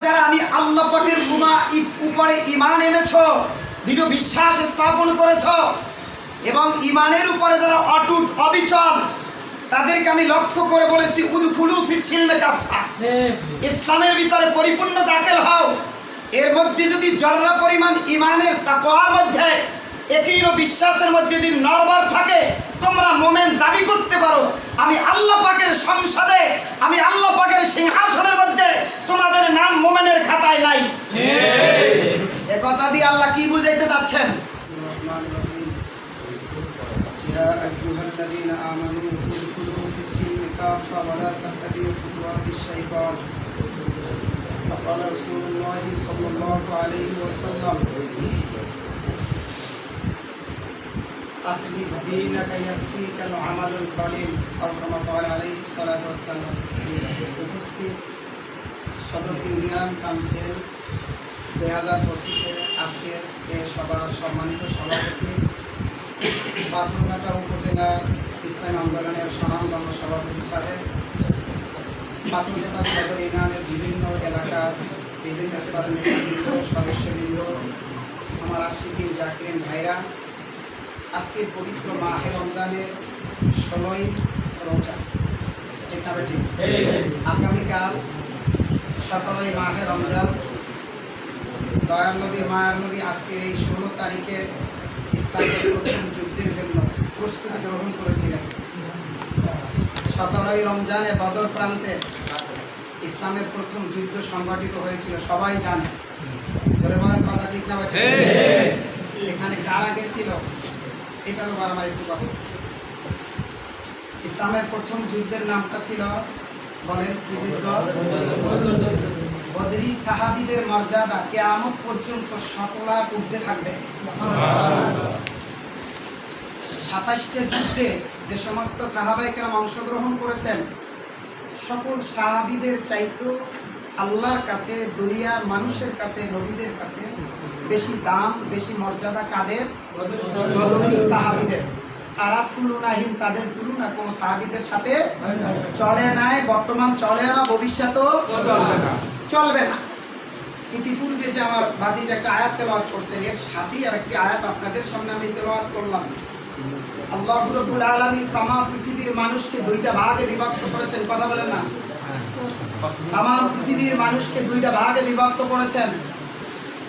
যারা আমি আল্লাহ পাকের উপরে ঈমান এনেছো, দৃঢ় বিশ্বাস স্থাপন করেছো এবং ঈমানের উপরে যারা অটুট অবিচল, তাদেরকে আমি লক্ষ্য করে বলেছি উদখুলু ফিস সিলমি কাফা, ইসলামের ভিতরে পরিপূর্ণ দাখিল হও। এর মধ্যে যদি জররা পরিমাণ ঈমানের তাকওয়ার মধ্যে একই বিশ্বাসের মধ্যে যদি নরবর থাকে, তোমরা মোমেন দাবি করতে পারো। আমি আল্লাহ পাকের সংসদে, আমি আল্লাহ পাকের সিংহাসনের মধ্যে তোমাদের নাম মোমেনের খাতায় নাই। এ কথা দিয়ে আল্লাহ কি বুঝাইতে চাচ্ছেন? قال رسول الله صلى الله عليه وسلم أخلص دينك يكفيك العمل القليل أو كما قال عليه الصلاة والسلام। উপস্থিত সদর ইউনিয়ন কাউন্সিল 2025-এর আজকের এই সভার সম্মানিত সভাপতি, পাথরঘাটা উপজেলা ইসলামী আন্দোলনের স্বনামধন্য সভাপতি সাহেব, পাথরঘাটা সদর ইউনিয়নের বিভিন্ন এলাকার বিভিন্ন স্তরের নেতৃবৃন্দ, সদস্যবৃন্দ, আমার আশিকিন জাকিরিন ভাইরা, আজকের পবিত্র মাহে রমজানের 16ই রোজা, ঠিক না বেঠিক? আগামীকাল 17ই মাহে রমজান, দয়ার নবী মায়ার নবী আজকে এই 16 তারিখে ইসলামের প্রথম যুদ্ধের জন্য প্রস্তুতি গ্রহণ করেছিলেন। 17ই রমজানে বদর প্রান্তে ইসলামের প্রথম যুদ্ধ সংঘটিত হয়েছিল, সবাই জানে। ধরে বলার কথা ঠিক না বেঠিক? এখানে কারা গেছিল এটার উপর আমার একটু কথা। ইসলামের প্রথম যুদ্ধের নামটা ছিল, বলেন কি যুদ্ধ? বদরি সাহাবীদের মর্যাদা কিয়ামত পর্যন্ত সকলার ঊর্ধ্বে থাকবে। 27টা যুদ্ধে যে সমস্ত সাহাবায়ে কেরাম অংশগ্রহণ করেছেন, সকল সাহাবীদের চাইতে আল্লাহর কাছে, দুনিয়ার মানুষের কাছে, নবীদের কাছে বেশি দাম, বেশি মর্যাদা কাদের? সাহাবীদের। তারা তুলনাহীন, তাদের তুলনা কোনো সাহাবীদের সাথে চলে নাই, বর্তমান চলে না, ভবিষ্যতেও চলবে না। ইতিপূর্বে যে আমার বাদী যে একটা আয়াত তেলাওয়াত করছেন, এর সাথেই আরেকটি আয়াত আপনাদের সামনে আমি তেলাওয়াত করলাম। আল্লাহ রাব্বুল আলামিন তামাম পৃথিবীর মানুষকে দুইটা ভাগে বিভক্ত করেছেন, কথা বলেন না? তামাম পৃথিবীর মানুষকে দুইটা ভাগে বিভক্ত করেছেন।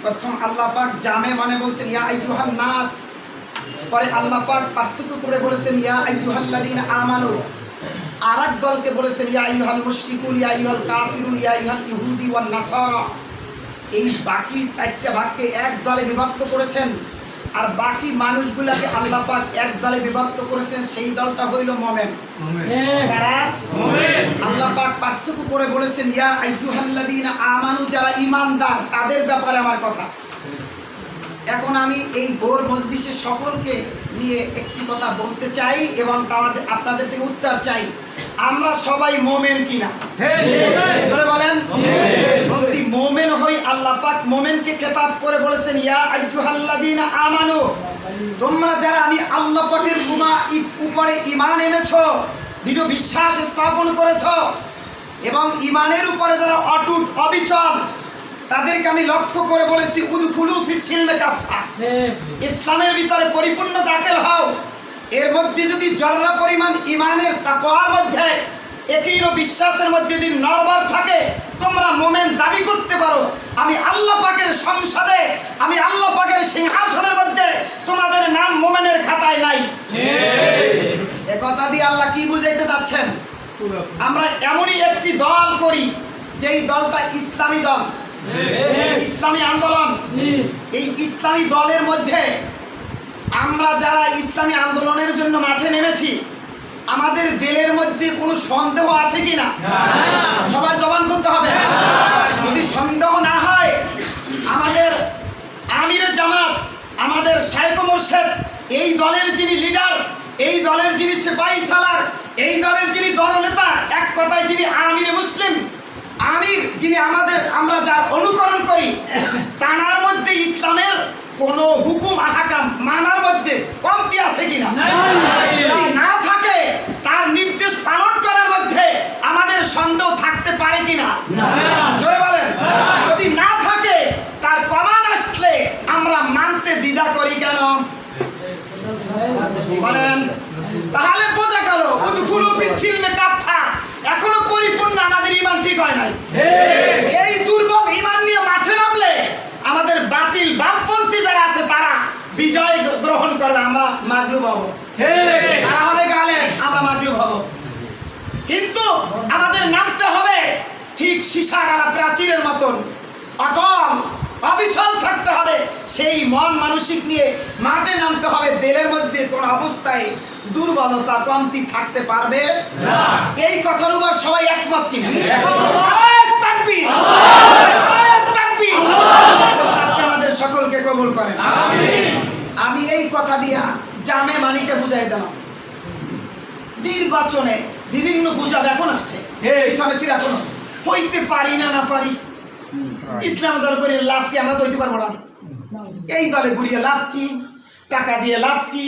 প্রথম আল্লাহ পাক জামে মানে বলছেন ইয়া আইয়ুহান নাস, পরে আল্লাহ পাক পার্থক্য করে বলেছেন ইয়া আইয়ুহাল্লাযীনা আমানু, আরেক দলকে বলেছেন ইয়া আইয়ুহাল মুশরিকুন, ইয়া আইয়ুহাল কাফিরুন, ইয়া আইয়ুহাল ইহুদি ওয়ান নাসারা। এই বাকি চারটা ভাগকে এক দলে বিভক্ত করেছেন, আর বাকি মানুষগুলাকে আল্লাহ পাক এক দলে বিভক্ত করেছেন, সেই দলটা হইল মুমিন। কারা? মুমিন। আল্লাহ পাক পার্থক্য করে বলেছেন ইয়া আইয়ুহাল্লাযীনা আমানু, যারা ঈমানদার, তাদের ব্যাপারে আমার কথা। এখন আমি এই ভোর মজলিসে সকলকে নিয়ে একটি কথা বলতে চাই এবং আপনাদের থেকে উত্তর চাই, আমরা সবাই মুমিন কিনা? ধরে বলেন যদি মুমিন হই, আল্লাহ পাক মুমিনকে খেতাব করে বলেছেন ইয়া আইয়ুহাল্লাযীনা আমানু, তোমরা যারা আমি আল্লাহ পাকের উপরে ঈমান এনেছো, দৃঢ় বিশ্বাস স্থাপন করেছো এবং ঈমানের উপরে যারা অটুট অবিচল, তাদেরকে আমি লক্ষ্য করে বলেছি উদখুলু ফিস সিলমি কাফা, ইসলামের ভিতরে পরিপূর্ণ দাখিল হও। এর মধ্যে যদি জররা পরিমাণ ঈমানের তাকওয়ার মধ্যে একই বিশ্বাসের মধ্যে যদি নরবর থাকে, তোমরা মোমেন দাবি করতে পারো। আমি আল্লাহ পাকের সংসদে, আমি আল্লাহ পাকের সিংহাসনের মধ্যে তোমাদের নাম মোমেনের খাতায় নাই। এ কথা দিয়ে আল্লাহ কি বুঝাইতে চাচ্ছেন? আমরা এমনই একটি দল করি যেই দলটা ইসলামী দল, ইসলামী আন্দোলন। এই ইসলামী দলের মধ্যে আমরা যারা ইসলামী আন্দোলনের জন্য মাঠে নেমেছি, আমাদের দিলের মধ্যে কোনো সন্দেহ আছে কিনা? সবাই জবান করতে হবে। যদি সন্দেহ না হয়, আমাদের আমির জামাত, আমাদের শাইখ মুর্শেদ, এই দলের যিনি লিডার, এই দলের যিনি সিপাহী সালার, এই দলের যিনি দলনেতা, এক কথায় যিনি আমির মুসলিম, আমির যিনি আমরা যার অনুকরণ করি, তার মধ্যে ইসলামের কোন হুকুম আহকাম মানার মধ্যে কমতি আছে কিনা? যদি না থাকে, তার নির্দেশ পালন করার মধ্যে আমাদের সন্দেহ থাকতে পারে কিনা? জোরে বলেন। ঈর্ষাগারা প্রাচীরের মতন অটল অবিচল থাকতে হবে। সেই মন মানসিক নিয়ে মাঠে নামতে হবে। দিলের মধ্যে কোন অবস্থায় দুর্বলতা কমতি থাকতে পারবে না। এই কথার উপর সবাই একমত কিনা? আল্লাহু তাকবীর, আল্লাহু তাকবীর। আপনি আমাদের সকলকে কবুল করেন, আমিন। আমি এই কথা দিয়া জামে মানিটা বুঝাই দিলাম। নির্বাচনে বিভিন্ন গুজব এখন আসছে, পিছনে ছিল এখনো হইতে পারি না না পারি। ইসলাম দল করে লাভ কি? আমরা তো হইতে পারবো না। এই দলে ঘুরিয়ে লাভ কি? টাকা দিয়ে লাভ কি?